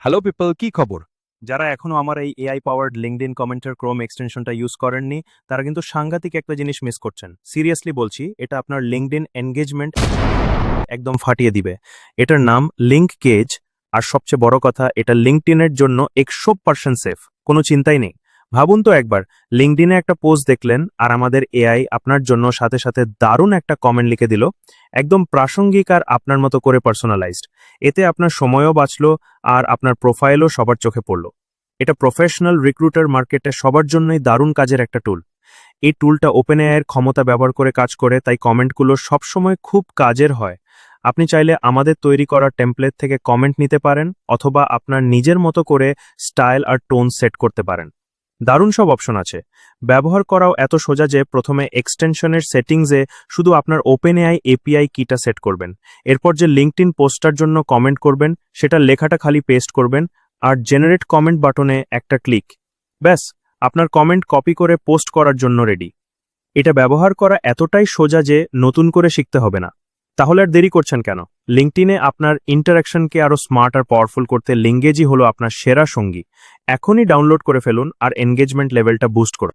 Hello people, কি খবর? যারা এখনো আমার এই এআই পাওয়ার্ড লিঙ্কডইন কমেন্টের ক্রোম এক্সটেনশনটা ইউজ করেননি, তারা কিন্তু সাংঘাতিক একটা জিনিস মিস করছেন। সিরিয়াসলি বলছি, এটা আপনার লিঙ্কডইন এনগেজমেন্ট একদম ফাটিয়ে দিবে। এটার নাম লিঙ্ক কেজ, আর সবচেয়ে বড় কথা, এটা লিঙ্কডইনের জন্য 100% সেফ। কোনো চিন্তাই নেই। ভাবুন তো একবার, লিঙ্কডইনে একটা পোস্ট দেখলেন আর আমাদের এআই আপনার জন্য সাথে সাথে দারুণ একটা কমেন্ট লিখে দিল, একদম প্রাসঙ্গিক আর আপনার মতো করে পার্সোনালাইজড। এতে আপনার সময়ও বাঁচলো আর আপনার প্রোফাইলও সবার চোখে পড়ল। এটা প্রফেশনাল রিক্রুটার মার্কেটে সবার জন্যই দারুণ কাজের একটা টুল। এই টুলটা ওপেন এআইয়ের ক্ষমতা ব্যবহার করে কাজ করে, তাই কমেন্টগুলো সবসময় খুব কাজের হয়। আপনি চাইলে আমাদের তৈরি করা টেমপ্লেট থেকে কমেন্ট নিতে পারেন, অথবা আপনার নিজের মতো করে স্টাইল আর টোন সেট করতে পারেন। দারুণ সব অপশন আছে। ব্যবহার করাও এত সোজা যে প্রথমে এক্সটেনশনের সেটিংসে শুধু আপনার ওপেন এআই এপিআই কিটা সেট করবেন। এরপর যে লিঙ্কডইন পোস্টার জন্য কমেন্ট করবেন, সেটা লেখাটা খালি পেস্ট করবেন, আর জেনারেট কমেন্ট বাটনে একটা ক্লিক। ব্যাস, আপনার কমেন্ট কপি করে পোস্ট করার জন্য রেডি। এটা ব্যবহার করা এতটাই সোজা যে নতুন করে শিখতে হবে না। তাহলে আর দেরি করছেন কেন? লিঙ্কডইনে আপনার ইন্টারাকশনকে আরো স্মার্ট আর পাওয়ারফুল করতে লিঙ্গেজই হলো আপনার সেরা সঙ্গী। এখনই ডাউনলোড করে ফেলুন আর এনগেজমেন্ট লেভেলটা বুস্ট করুন।